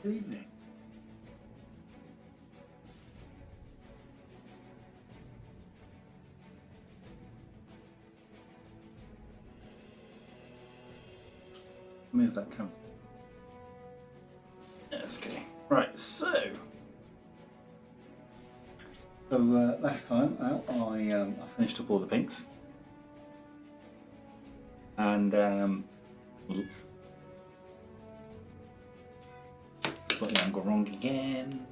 Good evening. Move that camera. Yes, okay. Right, so last time out, I finished up all the pinks, and got the angle wrong again.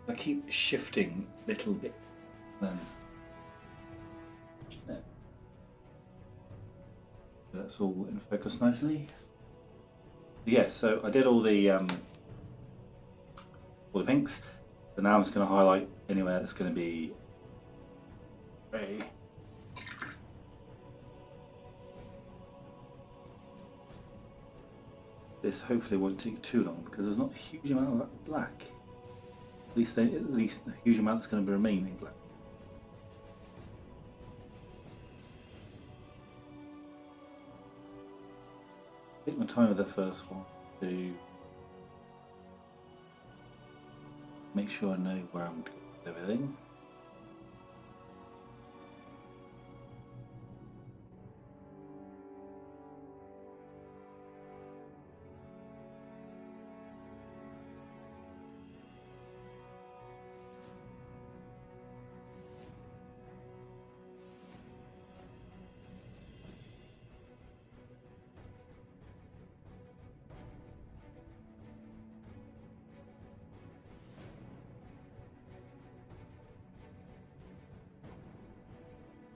I keep shifting a little bit, then that's all in focus nicely. Yeah, so I did all the pinks. So now I'm just going to highlight anywhere that's going to be grey. This hopefully won't take too long because there's not a huge amount of that black. At least a huge amount that's going to be remaining black. Take my time with the first one to make sure I know where I'm going with everything.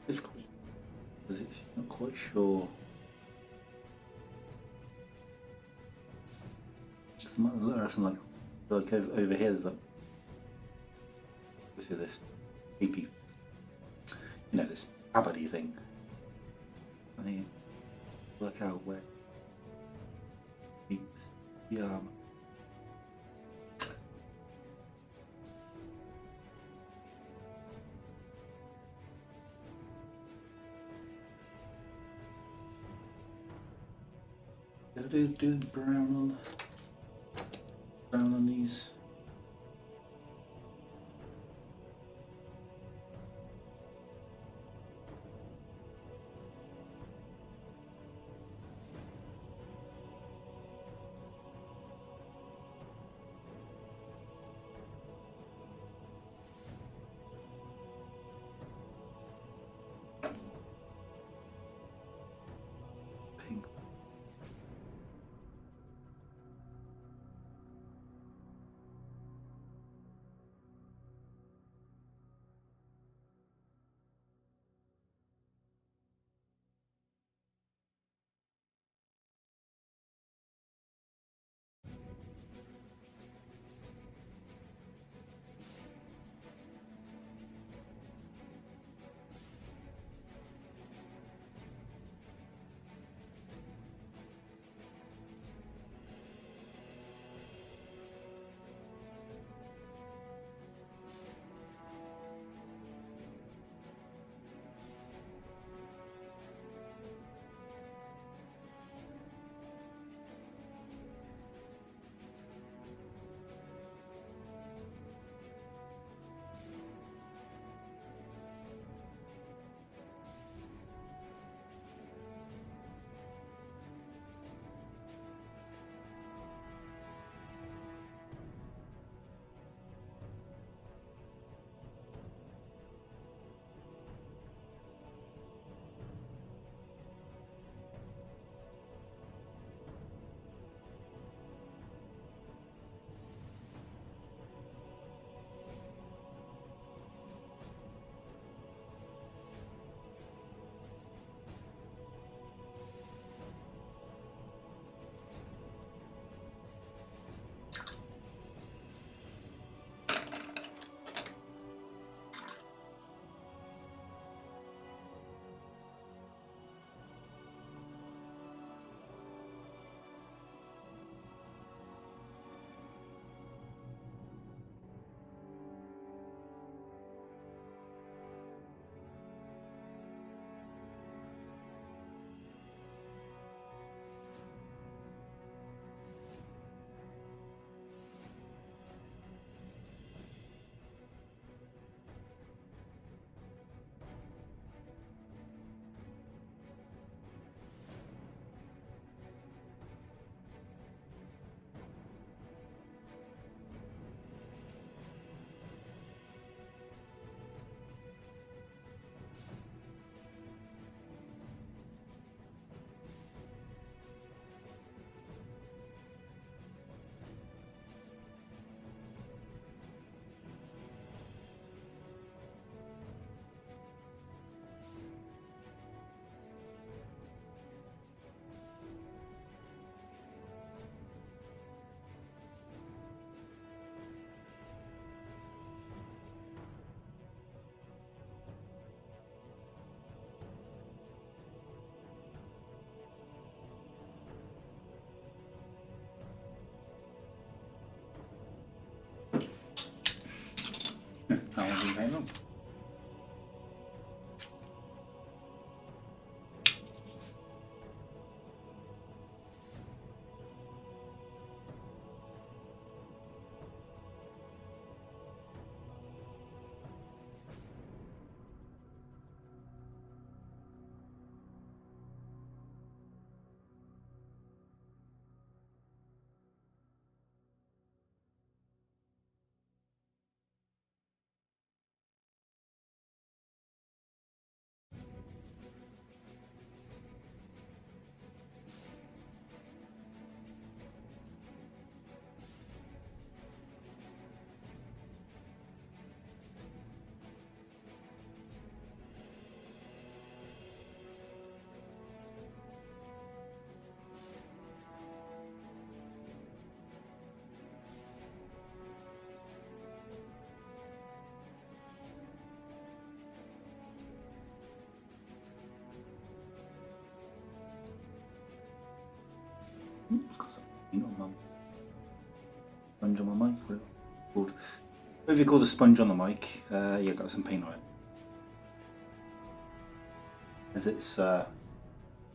Difficult because it's not quite sure. There are some like over here. There's like this creepy, this cupboardy thing. I need to work out where it's the arm. Gotta do brown on these. Pink. paint on. It's got some paint on my sponge on my mic. What called? What do you call the sponge on the mic? Yeah, got some paint on it. As it's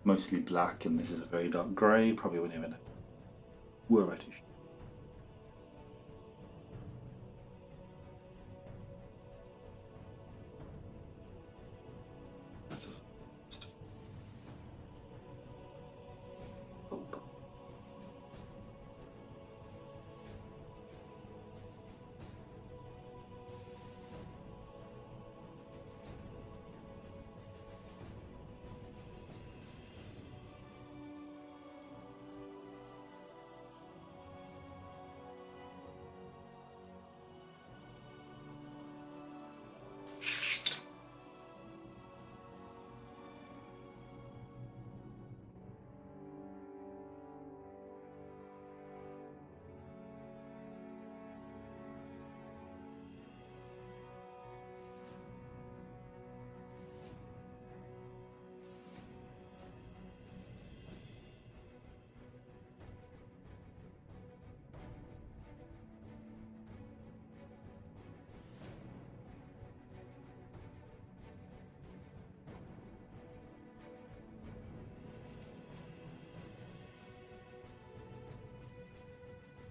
mostly black and this is a very dark grey, probably wouldn't even worry about it.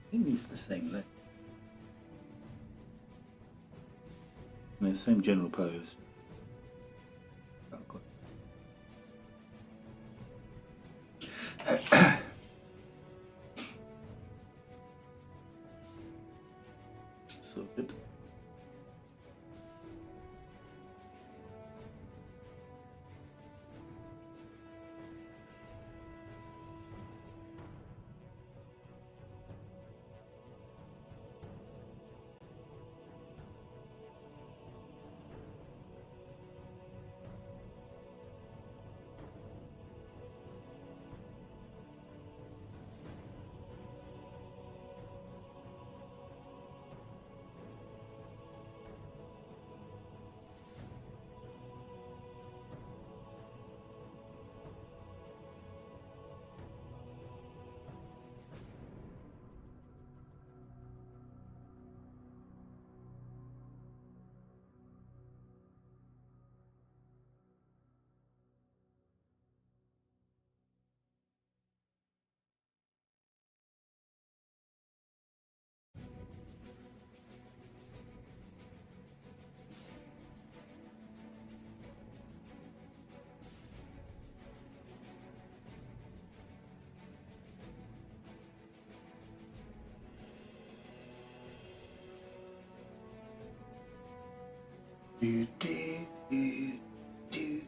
I think these are the same length. I mean, the same general pose. So good. Do, do, do, do.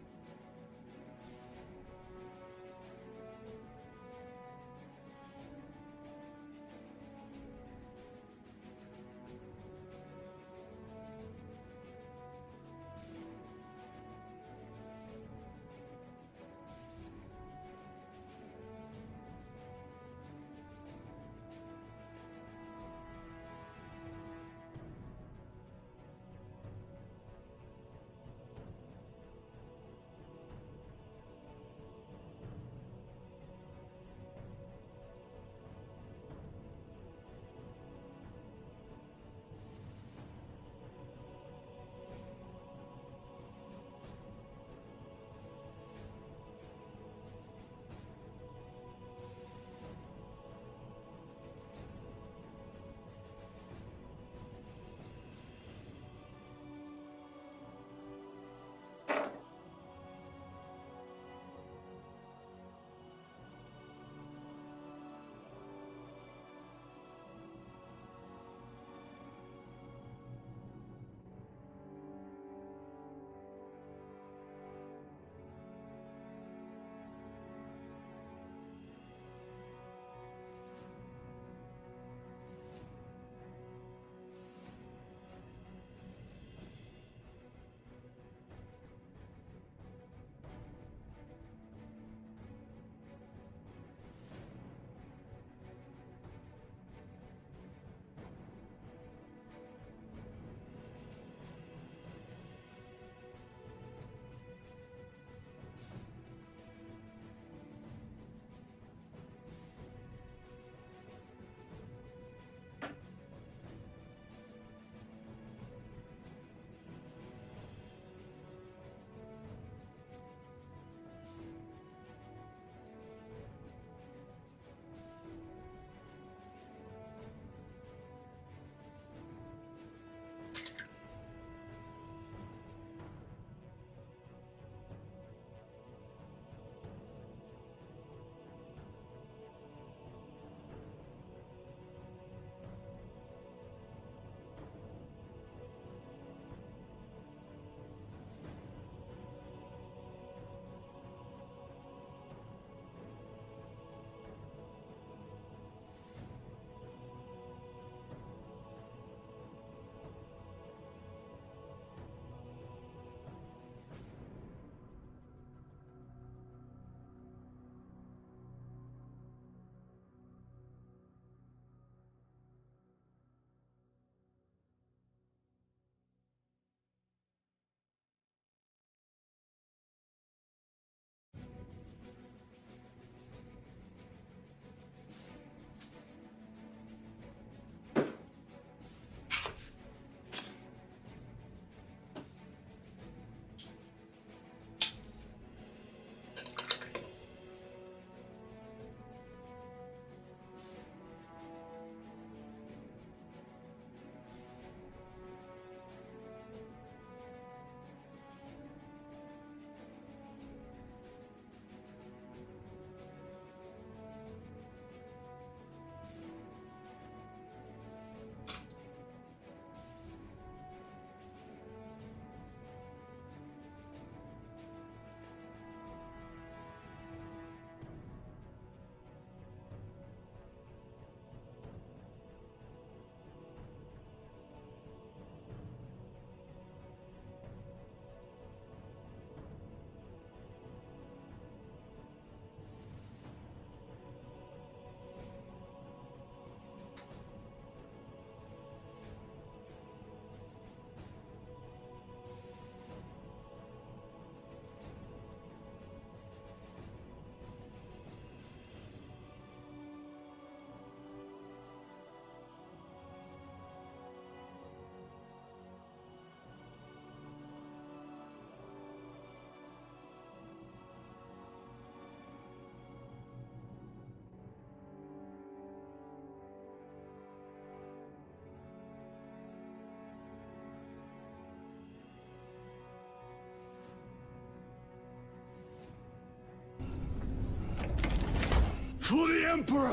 For the Emperor!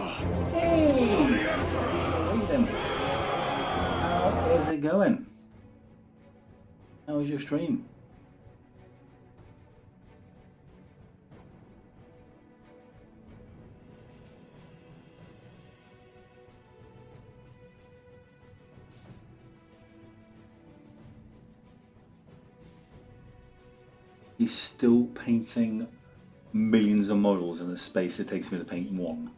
Hey! How is it going? How was your stream? He's still painting millions of models in the space it takes me to paint one.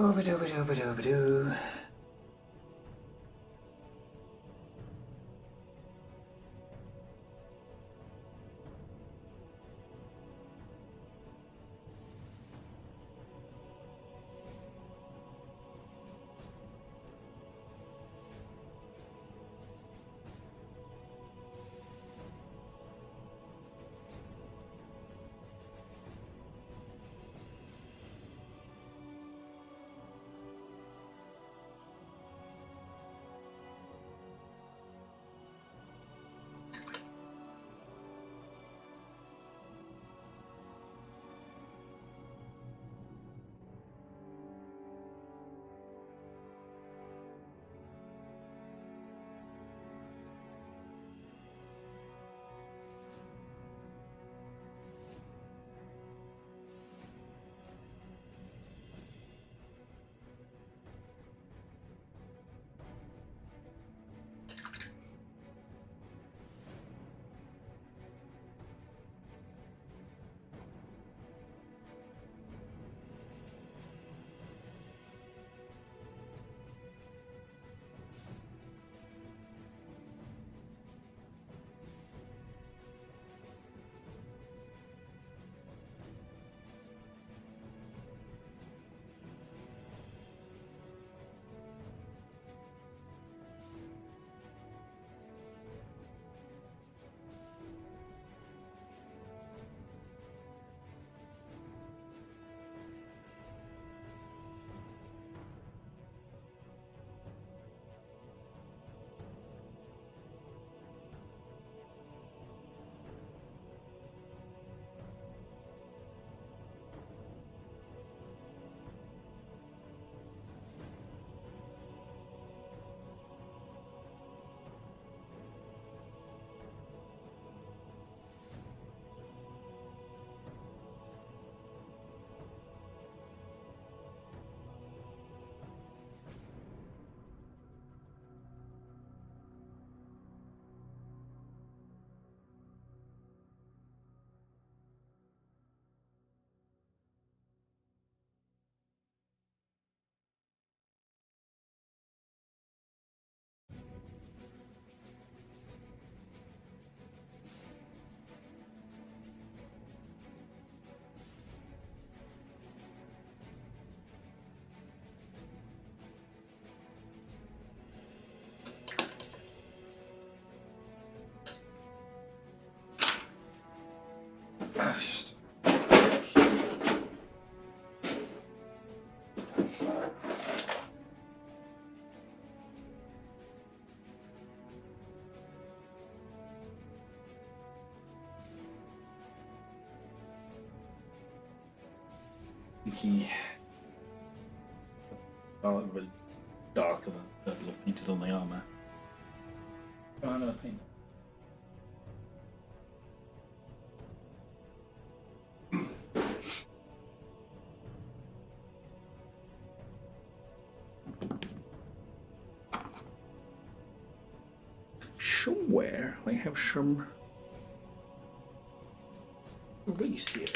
Oh-ba-do-ba-do-ba-do-ba-do. He really darker than purple I've painted on the armour. Try another paint. Somewhere I have some grease here.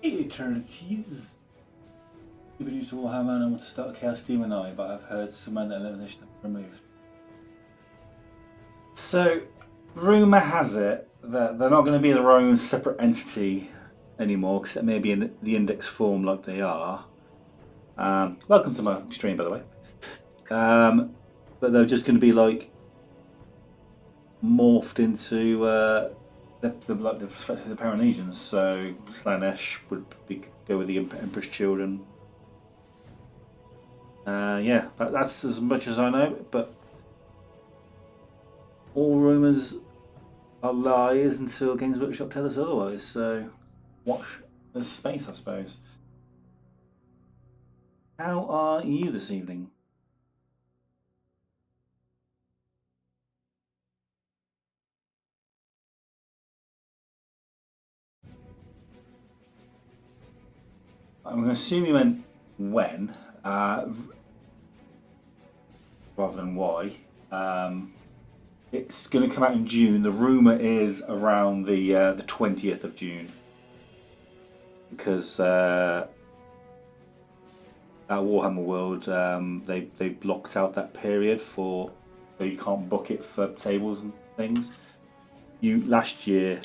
Eternities. People used to Warhammer and I want to start a Chaos Demon Eye, but I've heard some of the elimination removed. So, rumour has it that they're not going to be their own separate entity anymore, because it may be in the index form like they are. Welcome to my stream, by the way. But they're just going to be like morphed into the Paranesians. So Slanesh would go with the Emperor's Children. Yeah, that's as much as I know. But all rumours are lies until Games Workshop tell us otherwise. So watch the space, I suppose. How are you this evening? I'm going to assume you meant when, rather than why. It's going to come out in June. The rumor is around the 20th of June, because at Warhammer World they blocked out that period so you can't book it for tables and things. Last year,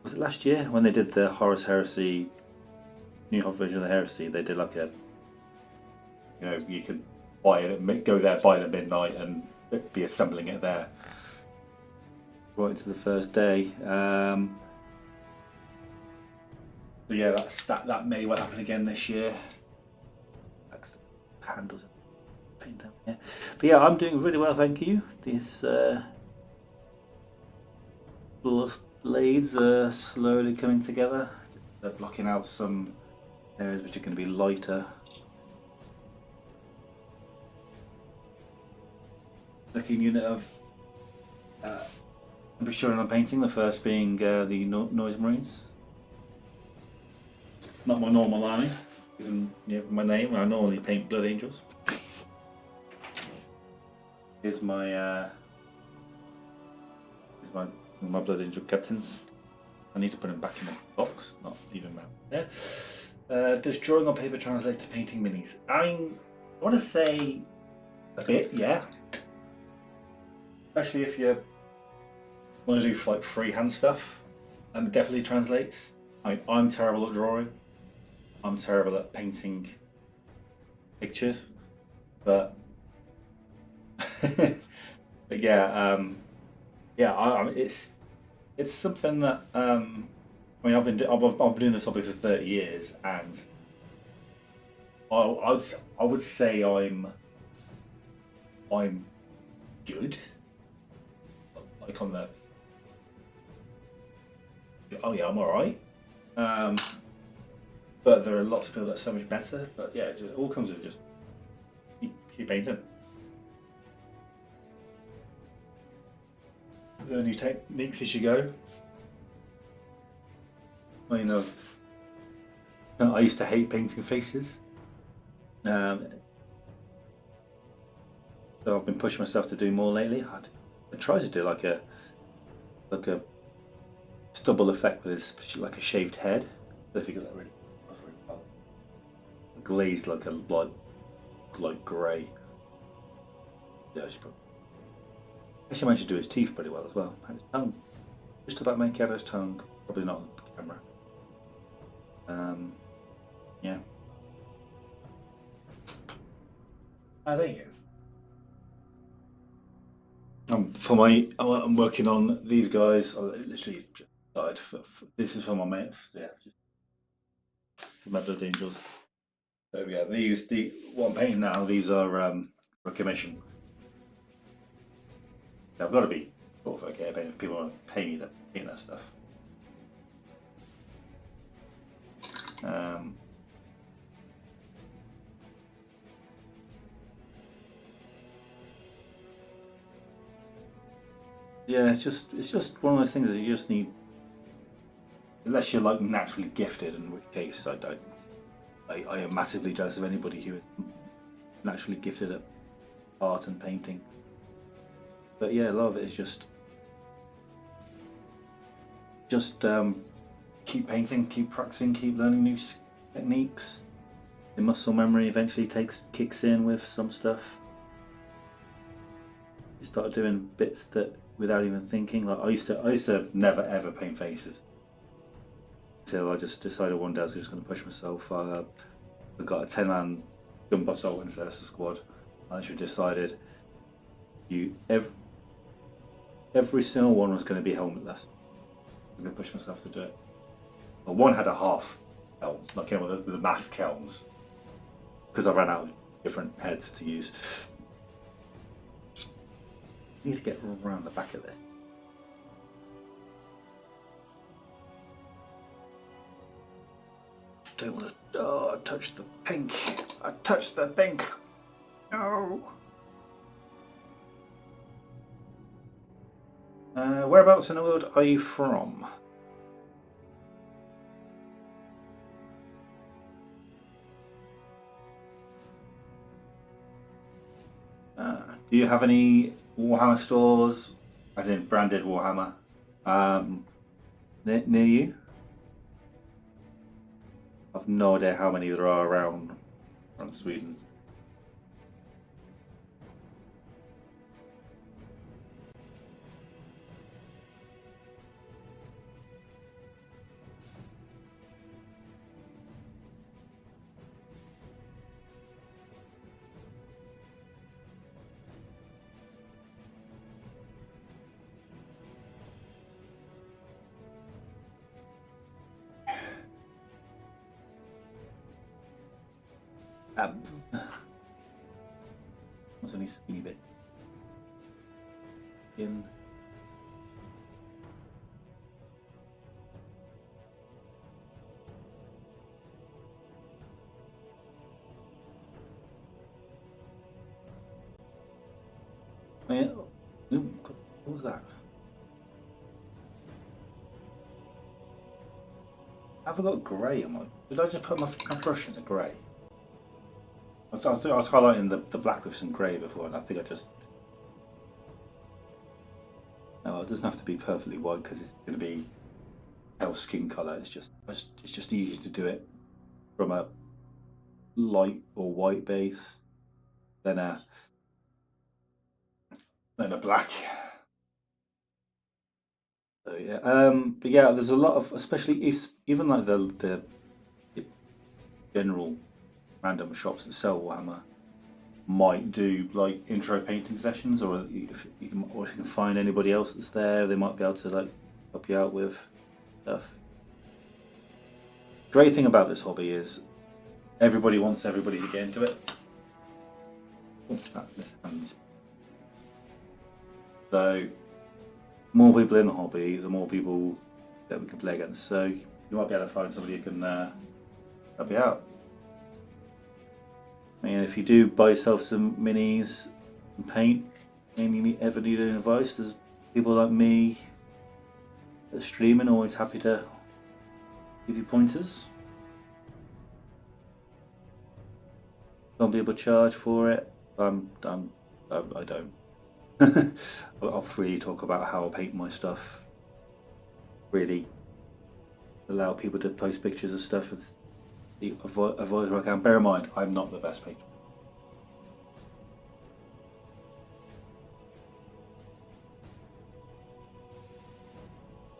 was it last year when they did the Horus Heresy? New version of the Heresy, they did like you could buy it, go there, buy it at midnight, and be assembling it there right into the first day. So yeah, that may well happen again this year. Handles paint down here, but yeah, I'm doing really well, thank you. These blades are slowly coming together. They're blocking out some areas which are going to be lighter. Second unit of I'm sure I'm painting, the first being the Noise Marines. Not my normal army, given my name. I normally paint Blood Angels. Here's my Blood Angel captains. I need to put them back in the box, not leave them out there. Does drawing on paper translate to painting minis? I want to say a bit, yeah. Especially if you want to do like freehand stuff, it definitely translates. I'm terrible at drawing. I'm terrible at painting pictures, but but yeah, it's something that I've been doing this hobby for 30 years, and I would say I'm good. Like on the yeah, I'm alright. But there are lots of people that are so much better. But yeah, it all comes with just keep painting. Learn new techniques as you go. I used to hate painting faces. So I've been pushing myself to do more lately. I tried to do like a stubble effect with this, like a shaved head. I don't think it really well. Glazed like a light grey. Yeah, actually managed to do his teeth pretty well as well. And his tongue, just about make out his tongue. Probably not on camera. Yeah. There you go. I'm working on these guys. I literally just started. This is for my mate. Yeah, just for my Blood Angels. So yeah, what I'm painting now. These are for commission. I've got to be sort of okay if people want to pay me to paint that stuff. Yeah, it's just one of those things that you just need, unless you're like naturally gifted, in which case I am massively jealous of anybody who is naturally gifted at art and painting. But yeah, a lot of it is just keep painting, keep practicing, keep learning new techniques. The muscle memory eventually kicks in with some stuff. You start doing bits that without even thinking. Like I used to never ever paint faces until I just decided one day I was just going to push myself. I got a 10-man jump assault into the squad. I actually decided every single one was going to be helmetless. I'm going to push myself to do it. But one had a half helm, like with the mask helms, because I ran out of different heads to use. I need to get around the back of it. Don't want to. Oh, I touched the pink. I touched the pink. No. Whereabouts in the world are you from? Do you have any Warhammer stores, as in branded Warhammer, near you? I've no idea how many there are around Sweden. What's any skinny bit? In. Oh, yeah. Ooh, what was that? Have I got grey on my? Did I just put my brush in the grey? I was highlighting the black with some grey before, and I think I just. No, it doesn't have to be perfectly white because it's going to be pale skin colour. It's just easy to do it from a light or white base than a black. So yeah, but yeah, there's a lot of, especially even like the general random shops that sell Warhammer might do like intro painting sessions, or if you can find anybody else that's there, they might be able to like help you out with stuff. Great thing about this hobby is everybody wants everybody to get into it. So more people in the hobby, the more people that we can play against. So you might be able to find somebody who can help you out. And if you do buy yourself some minis and paint, and you ever need any advice, there's people like me that are streaming, always happy to give you pointers. Some people charge for it. I don't. I'll freely talk about how I paint my stuff. Really allow people to post pictures of stuff and avoid where I can. Bear in mind, I'm not the best painter.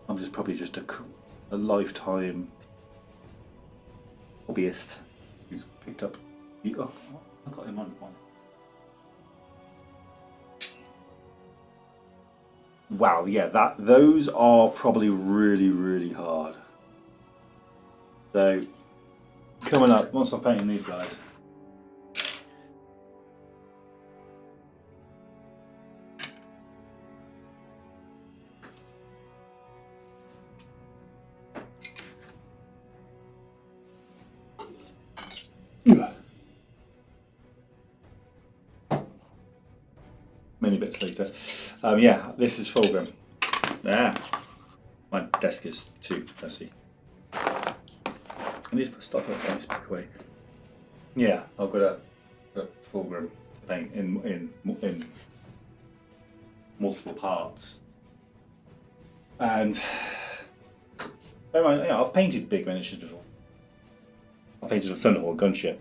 I'm probably just a lifetime hobbyist who's picked up. Oh, I got him on one. Wow, yeah, those are probably really hard. So coming up, once I've painted these guys. Many bits later. Yeah, this is Fulgrim. My desk is too messy. I need to put stuff up and speak away. Yeah, I've got a Fulgrim paint in multiple parts, and I've painted big miniatures before. I painted a Thunderhawk gunship.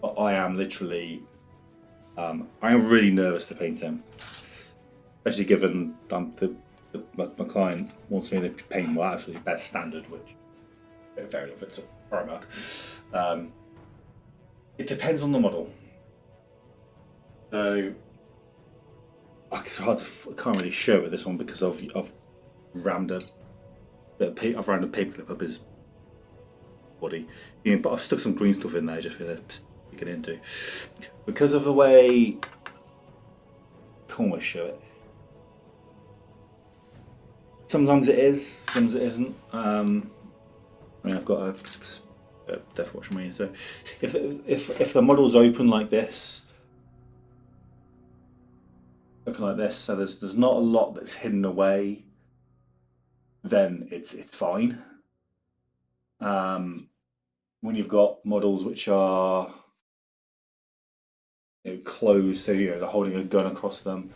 But I am literally, I am really nervous to paint him, especially given my client wants me to paint well, actually best standard, which very if it's a Primark. It depends on the model. So it's hard to, I can't really show it this one because I've rammed a paperclip up his body. But I've stuck some green stuff in there just for to stick it into. Because of the way, I can almost show it. Sometimes it is, sometimes it isn't. I mean, I've got a Death Watch Marine, so if the model's open like this, looking like this, so there's not a lot that's hidden away, then it's fine. When you've got models which are closed, so they're holding a gun across them.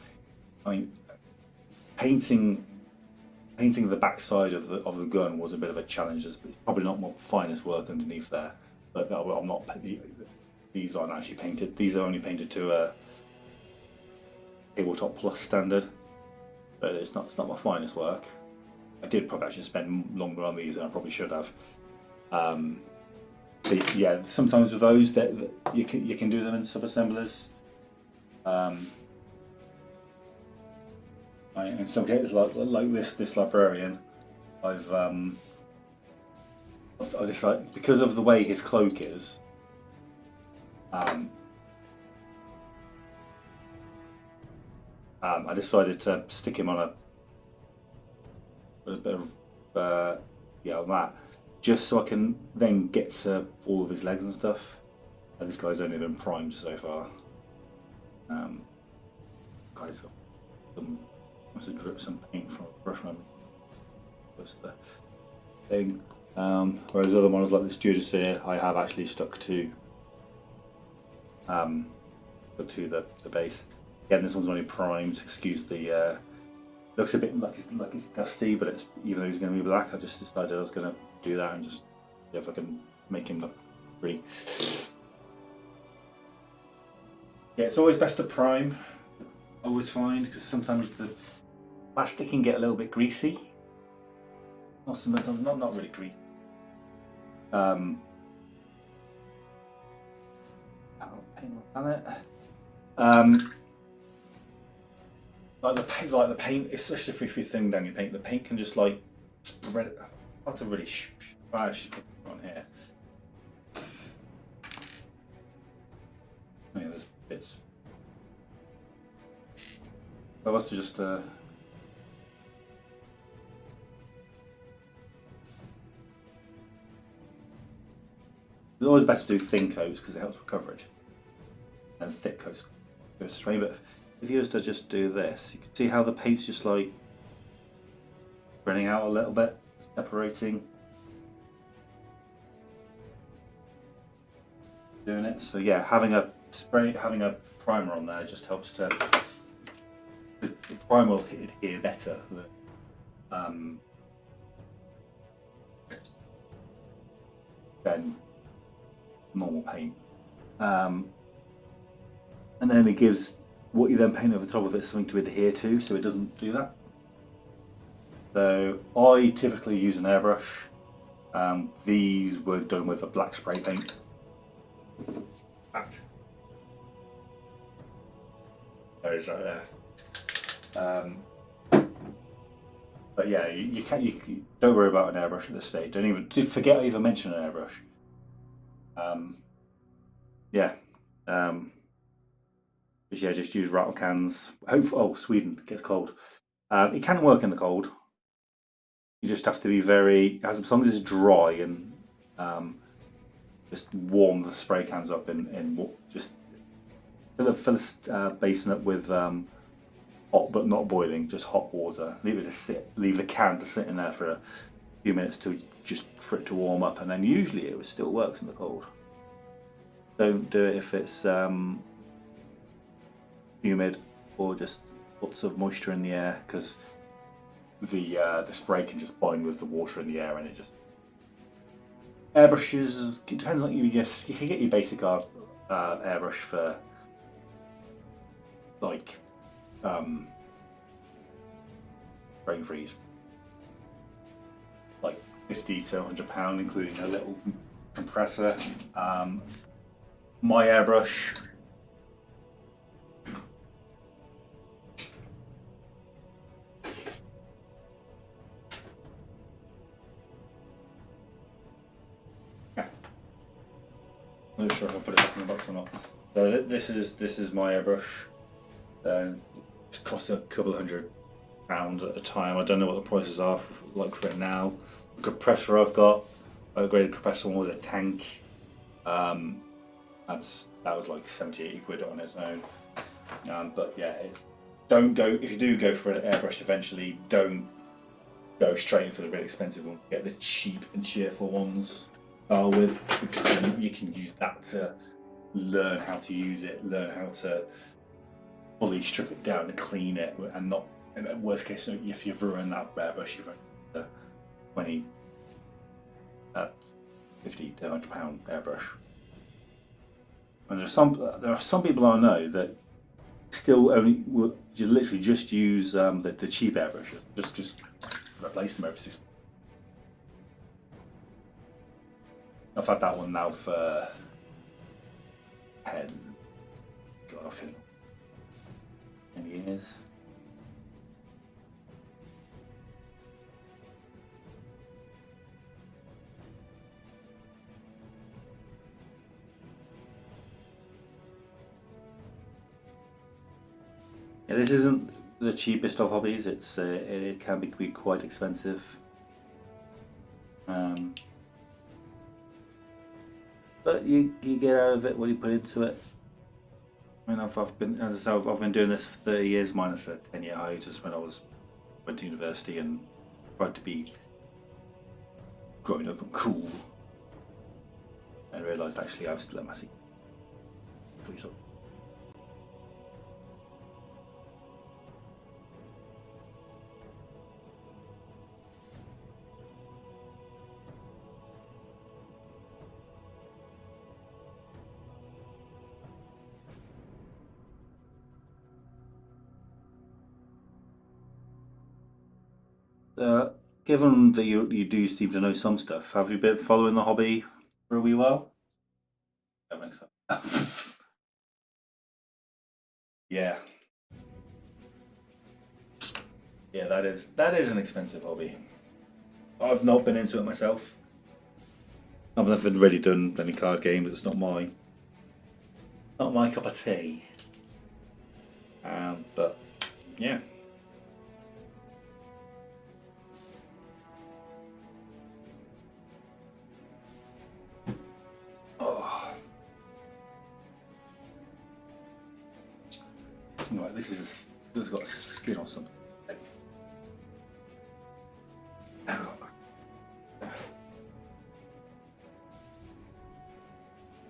I mean, painting the backside of the gun was a bit of a challenge. It's probably not my finest work underneath there, but I'm not. These aren't actually painted. These are only painted to a Tabletop Plus standard, but it's not my finest work. I did probably actually spend longer on these than I probably should have. But yeah, sometimes with those that you can do them in sub-assemblers. In some cases, like this librarian, I've just like, because of the way his cloak is, I decided to stick him on a bit of on that, just so I can then get to all of his legs and stuff. And this guy's only been primed so far. Guys, must have dripped some paint from a brush moment. That's the thing. Whereas other models like this Judas here, I have actually stuck to the base. Again, this one's only primed. Excuse the looks a bit like it's dusty, but it's, even though he's going to be black, I just decided I was going to do that and just see if I can make him look pretty. Yeah, it's always best to prime. I always find, because sometimes the plastic can get a little bit greasy. Not really greasy. I'll paint my palette. Like the paint, especially if you thin down your paint, the paint can just like spread it. Hard to really actually put it on here. Yeah, there's bits. I must have just it's always better to do thin coats because it helps with coverage, and thick coats goes straight. But if you was to just do this, you can see how the paint's just like spreading out a little bit, separating, doing it. So yeah, having a primer on there just helps to. The primer will adhere better than normal paint, and then it gives what you then paint over the top of it something to adhere to, so it doesn't do that. So I typically use an airbrush. These were done with a black spray paint. There it is right there. But yeah, you don't worry about an airbrush at this stage. Don't even forget I even mentioned an airbrush. But yeah, just use rattle cans. Sweden gets cold. It can work in the cold. You just have to be very, as long as it's dry and just warm the spray cans up in just fill a basin up with hot but not boiling, just hot water. Leave it to sit. Leave the can to sit in there for a few minutes for it to warm up, and then usually it still works in the cold. Don't do it if it's humid or just lots of moisture in the air, because the spray can just bind with the water in the air, and it just airbrushes. It depends on you. Yes, you can get your basic airbrush for like brain freeze, like 50 to £100, including a little compressor. My airbrush. I'm not sure if I put it back in the box or not. So this is my airbrush. It's cost a couple of £100 at a time. I don't know what the prices are for it now. The compressor I've got, I upgraded compressor one with a tank. That was like 70-80 quid on its own. But yeah, don't go if you do go for an airbrush eventually. Don't go straight in for the really expensive one. Get the cheap and cheerful ones. With because then you can use that to learn how to use it, learn how to fully strip it down and clean it, and not in the worst case if you've ruined that airbrush, you've ruined a 20, 50 to £100 airbrush. And there are some people I know that still only will literally just use the cheap airbrushes, just replace them every 6 months. I've had that one now for 10 years. Yeah, this isn't the cheapest of hobbies. It can be quite expensive. But you get out of it what you put into it. I mean, I've been doing this for 30 years, minus a 10-year hiatus when I went to university and tried to be growing up and cool, and realised actually I was still a massive police officer. Given that you do seem to know some stuff, have you been following the hobby for a wee while? That makes sense. Yeah, yeah, that is an expensive hobby. I've not been into it myself. I've never really done any card games. It's not my cup of tea. But yeah. Oh. Right, this has got skin or something.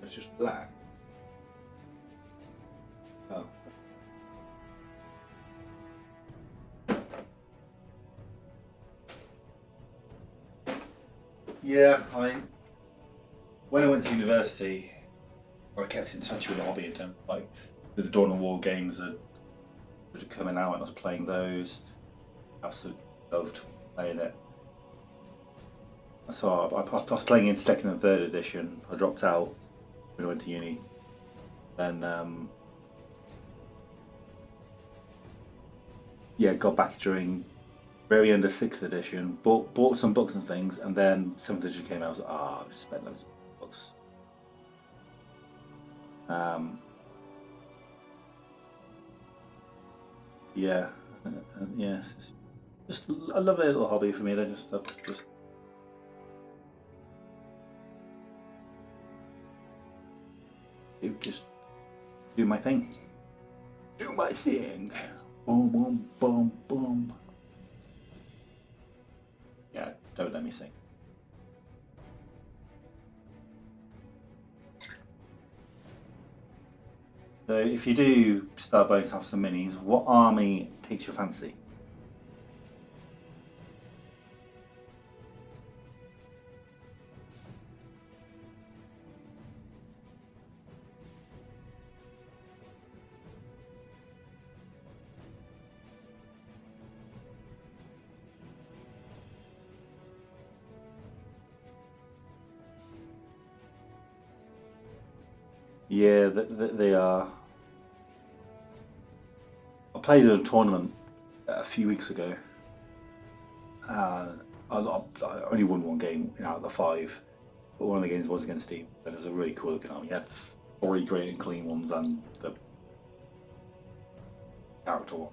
It's just black. Oh. Yeah, when I went to university, I kept in touch with the hobby in terms of like the Dawn of War games that were coming out, and I was playing those. Absolutely loved playing it. So I was playing in second and third edition. I dropped out when I went to uni. Then yeah, got back during very end of sixth edition. Bought some books and things, and then seventh edition came out. I was like, I've just spent loads of books. Yeah, yeah. Just a lovely little hobby for me. I just do my thing. Do my thing. Boom, boom, boom, boom. Yeah, don't let me sing. So if you do start buying yourself some minis, what army takes your fancy? Yeah, they are. I played in a tournament a few weeks ago. Uh, I only won one game out of the five, but one of the games was against Steve, and it was a really cool looking army. He had three great and clean ones and the character one.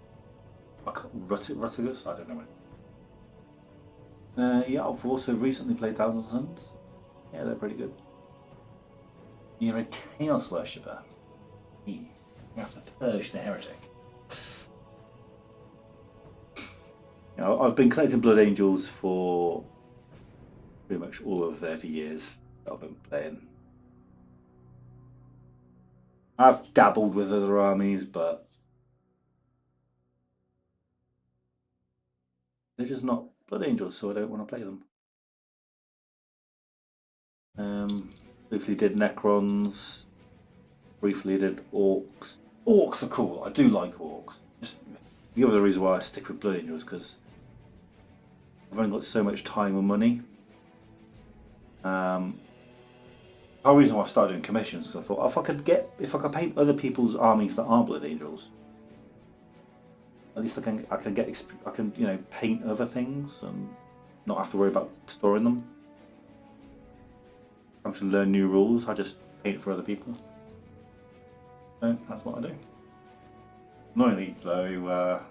Rutigus? I don't know. Yeah, I've also recently played Thousand Suns. Yeah, they're pretty good. You're a Chaos Worshipper. You have to purge the heretic. You know, I've been collecting Blood Angels for pretty much all of 30 years that I've been playing. I've dabbled with other armies, but they're just not Blood Angels, so I don't want to play them. Briefly did Necrons. Briefly did Orcs. Orcs are cool. I do like Orcs. Just the other reason why I stick with Blood Angels because I've only got so much time and money. The whole reason why I started doing commissions because I thought if I could paint other people's armies that aren't Blood Angels, at least I can paint other things and not have to worry about storing them. I'm to learn new rules. I just paint it for other people. So that's what I do. Annoyingly, though,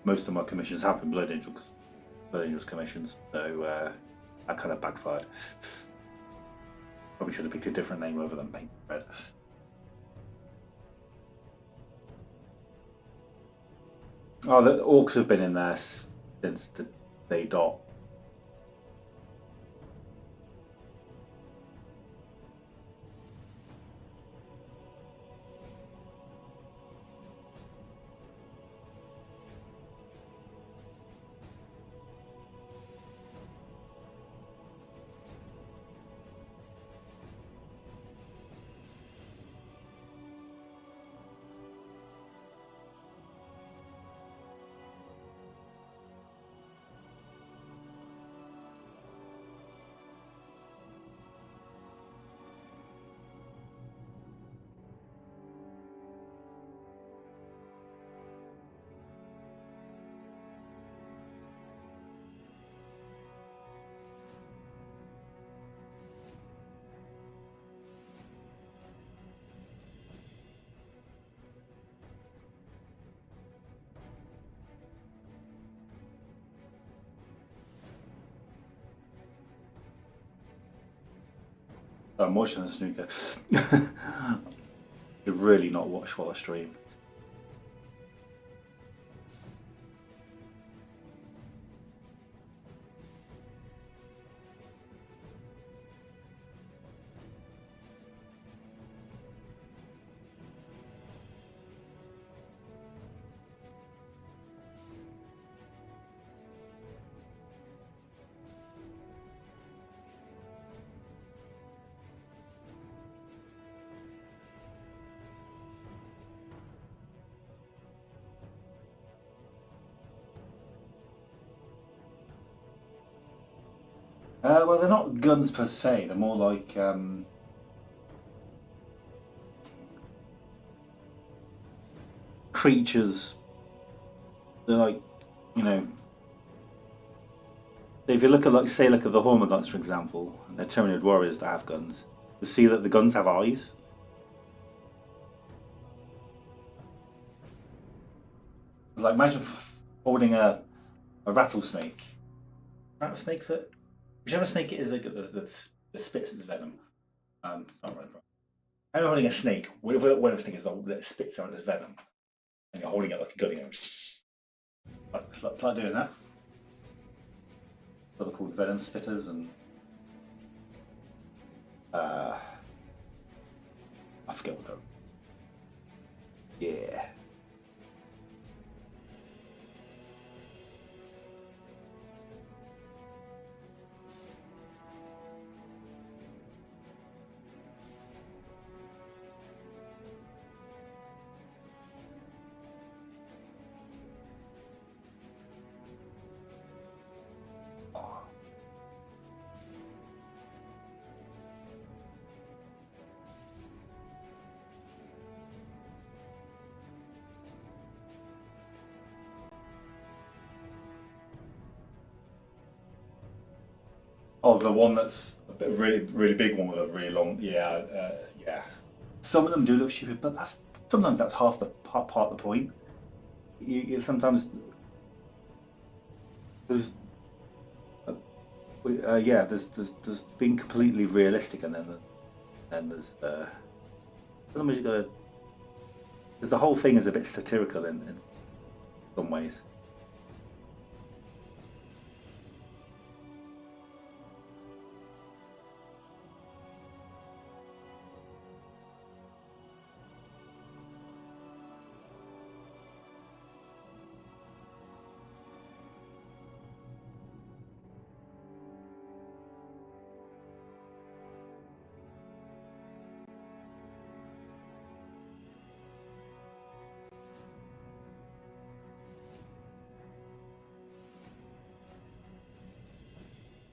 most of my commissions have been Blood Angels commissions, so that kind of backfired. Probably should have picked a different name other than Paint Red. Oh, the Orcs have been in there since the day dot. I'm watching the snooker. You really not watch while I stream. Well, they're not guns per se. They're more like creatures. They're like, you know, if you look at look at the Hormagaunts for example, and they're Tyranid warriors that have guns. You see that the guns have eyes. Like imagine holding a rattlesnake. Rattlesnake that whichever snake it is that spits its venom. Not right. I'm holding a snake. Whatever snake is that spits out its venom, and you're holding it like a gun. Like doing that. What they're called venom spitters and I forget what they're. Yeah. Oh, the one that's a bit really big one with a really long. Yeah, yeah. Some of them do look stupid, but that's sometimes that's half the part of the point. Sometimes there's yeah, there's being completely realistic, and then there's sometimes you gotta. There's the whole thing is a bit satirical in some ways.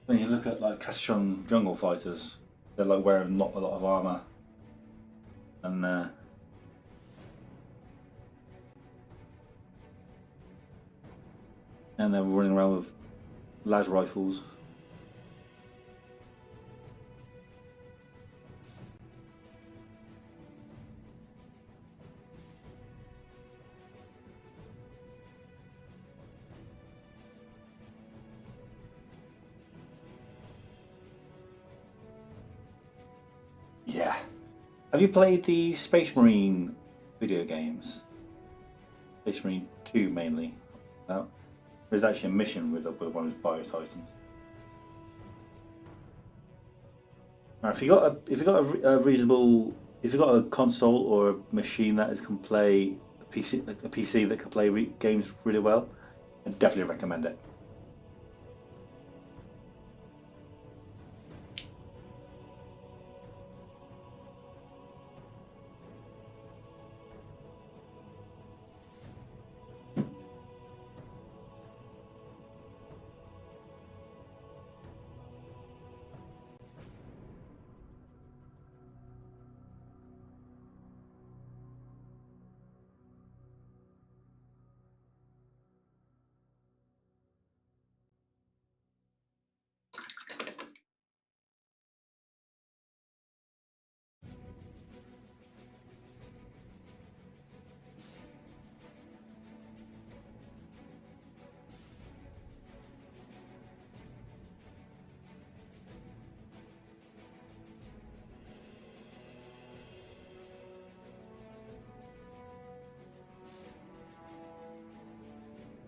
When you look at like Castron jungle fighters, they're like wearing not a lot of armor, and they're running around with las rifles. Yeah. Have you played the Space Marine video games? Space Marine 2 mainly. No? There's actually a mission with one of his Bio Titans. Now, if you got a reasonable, if you got a console or a machine that is, can play a PC that can play games really well, I definitely recommend it.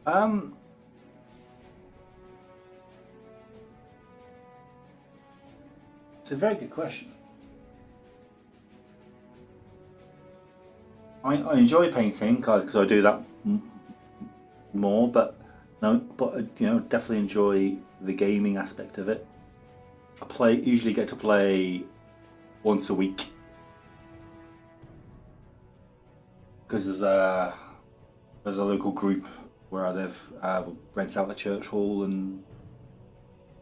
Um, it's a very good question. I enjoy painting because I do that more, but no, but definitely enjoy the gaming aspect of it. I usually get to play once a week because there's a local group where I live, rents out the church hall, and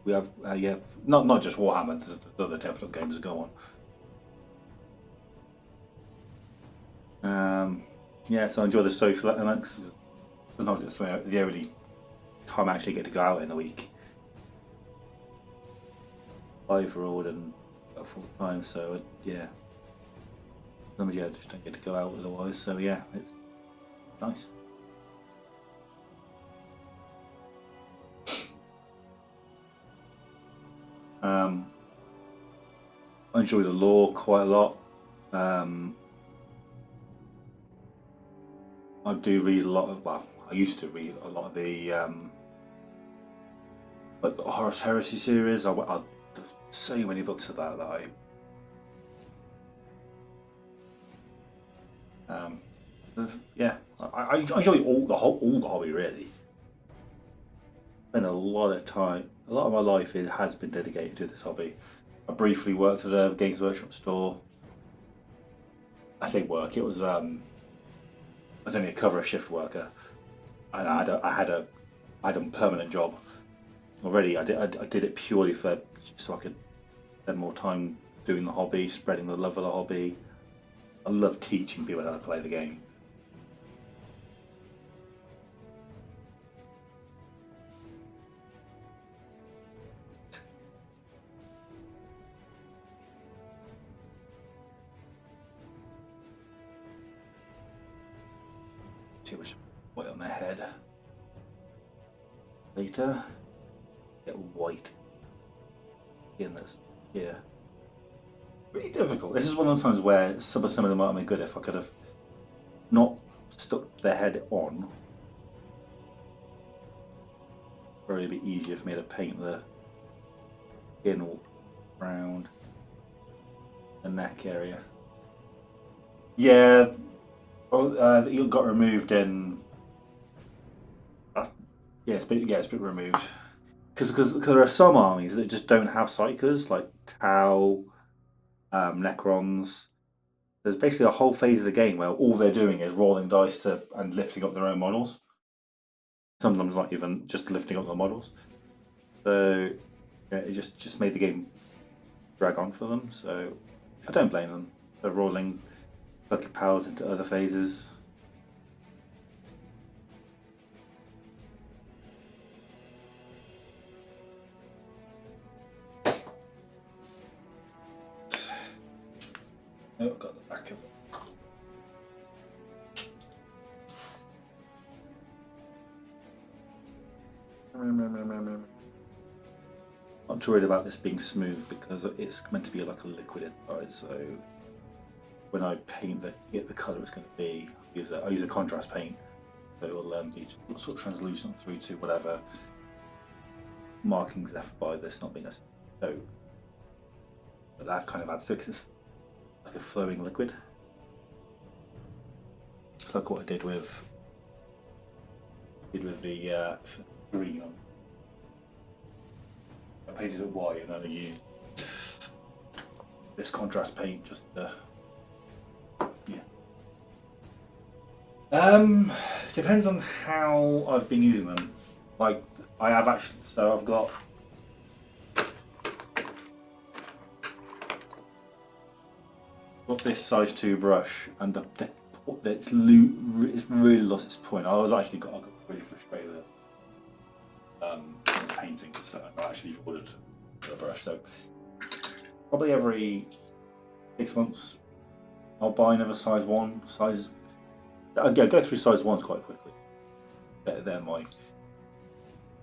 we have yeah, not just Warhammer, there's other tabletop games that go on. Yeah, so I enjoy the social elements. Sometimes it's the only time I actually get to go out in the week. Overall and full time, so yeah. Sometimes yeah, I just don't get to go out otherwise. So yeah, it's nice. I enjoy the lore quite a lot. Um, I do read a lot of. Well, I used to read a lot of the like the Horus Heresy series. There's so many books of that I um, yeah, I enjoy all the hobby really. Spend a lot of time, a lot of my life has been dedicated to this hobby. I briefly worked at a Games Workshop store. I say work. I was only a cover shift worker, and I had a permanent job already. I did it purely for so I could spend more time doing the hobby, spreading the love of the hobby. I love teaching people how to play the game. too much white on their head. Later, get white in this here. Really difficult. This is one of the times where some of them might have been good if I could have not stuck their head on. Probably a bit easier for me to paint the skin all around the neck area. Yeah, well, it got removed in. Yeah, it's a bit removed. Because there are some armies that just don't have psychers, like Tau, Necrons. There's basically a whole phase of the game where all they're doing is rolling dice and lifting up their own models. Sometimes not even just lifting up the models. So yeah, it just made the game drag on for them. So I don't blame them. They're rolling lucky powers into other phases. Oh, I've got the back of it. Not too worried about this being smooth because it's meant to be like a liquid inside. So when I paint get the colour it's going to be, I use a contrast paint, so it will be sort of translucent through to whatever markings left by this not being a so. But that kind of adds to it. Like a flowing liquid. It's like what I did with the green on. I painted it white and then I used this contrast paint just to, yeah. Depends on how I've been using them. Like I have actually, so I've got this size 2 brush and it's really lost its point. I got really frustrated with painting, so I actually ordered the brush. So probably every 6 months I'll buy another size 1 size. I go through size 1s quite quickly. They're my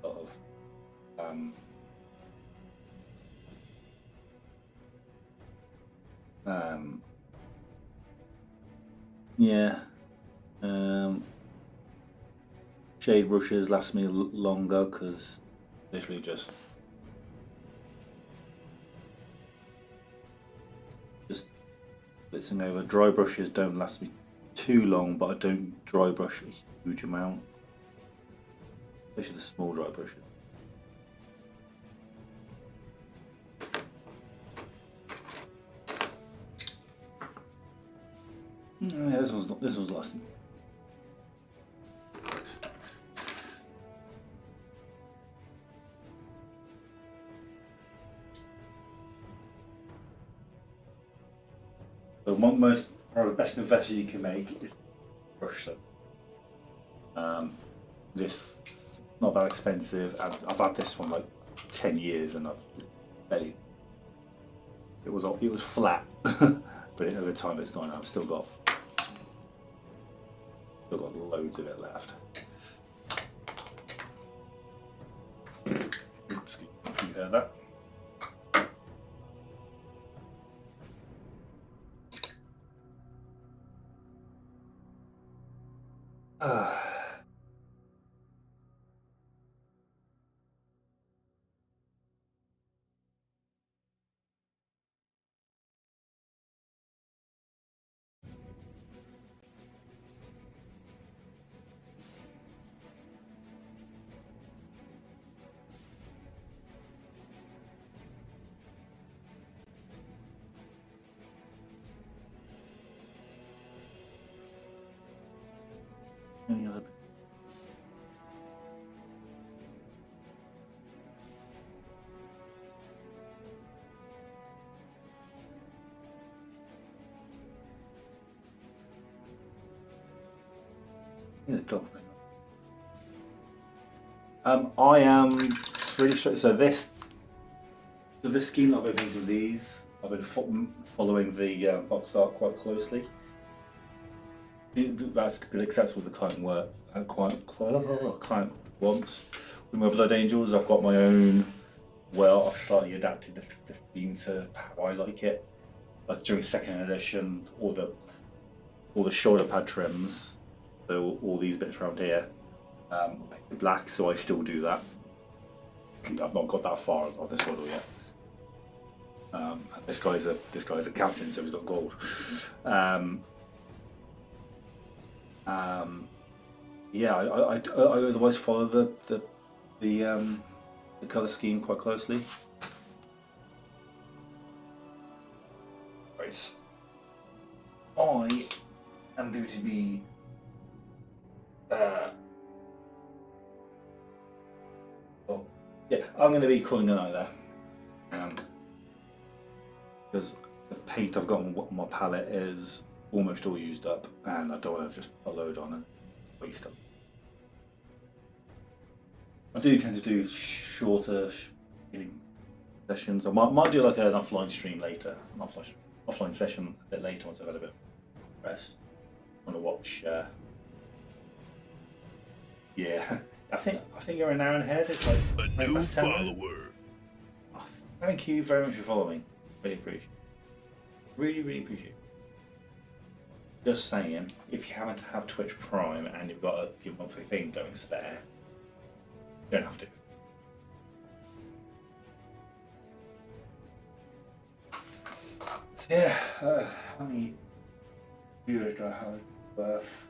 sort of yeah. Shade brushes last me longer because literally just blitzing over. Dry brushes don't last me too long, but I don't dry brush a huge amount, especially the small dry brushes. Yeah, this one's lasting. The probably best investment you can make is brush them. This not that expensive, and I've had this one like 10 years, and it was flat, but over time it's not. I've still got loads of it left. Oops, you heard that? Any other? I am pretty sure. So this scheme that I've been painting these, I've been following the box art quite closely. That's been acceptable with the client work. Client wants. With my Blood Angels, I've got my own. Well, I've slightly adapted the theme to how I like it. Like during second edition, all the shoulder pad trims, so all these bits around here, painted black. So I still do that. I've not got that far on this model yet. This guy's a captain, so he's got gold. Yeah, I otherwise follow the color scheme quite closely. Right, I am going to be I'm going to be calling an eye there, because the paint I've got on my palette is almost all used up, and I don't want to just put a load on and waste up. I do tend to do shorter sessions. I might do like an offline stream later, an offline session a bit later once I've had a bit of rest. I want to watch. Yeah, I think you're an hour ahead. It's like a new follower. Oh, thank you very much for following. Really appreciate it. Really appreciate it. Just saying, if you happen to have Twitch Prime and you've got your monthly thing going spare, you don't have to. So yeah, how many viewers do I have worth?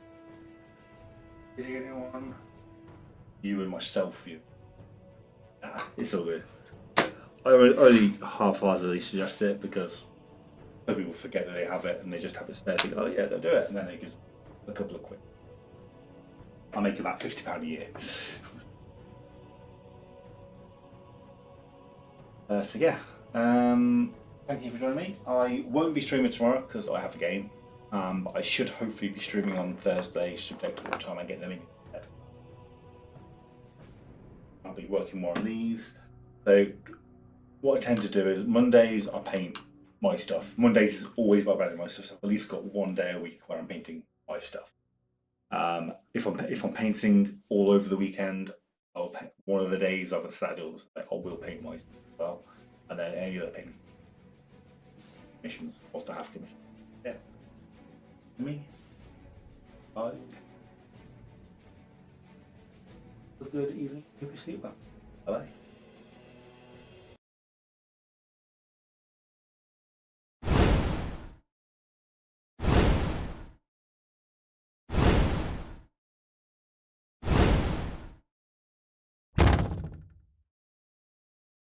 Did you get anyone? You and myself view. Nah, it's all good. I only half-heartedly suggest it because some people forget that they have it and they just have it spare. Think, oh yeah, they'll do it, and then it gives a couple of quid. I make about £50 a year. So yeah, thank you for joining me. I won't be streaming tomorrow because I have a game, but I should hopefully be streaming on Thursday, subject to what time I get them in. I'll be working more on these. So what I tend to do is Mondays I paint my stuff. Mondays is always about painting my stuff. So I've at least got one day a week where I'm painting my stuff. If I'm painting all over the weekend, I'll paint one of the days of the Saturday. I will paint my stuff as well, and then any other paintings, commissions, whilst I have commissions. Yeah. Me. Bye. Have a good evening. Hope you sleep well. Bye.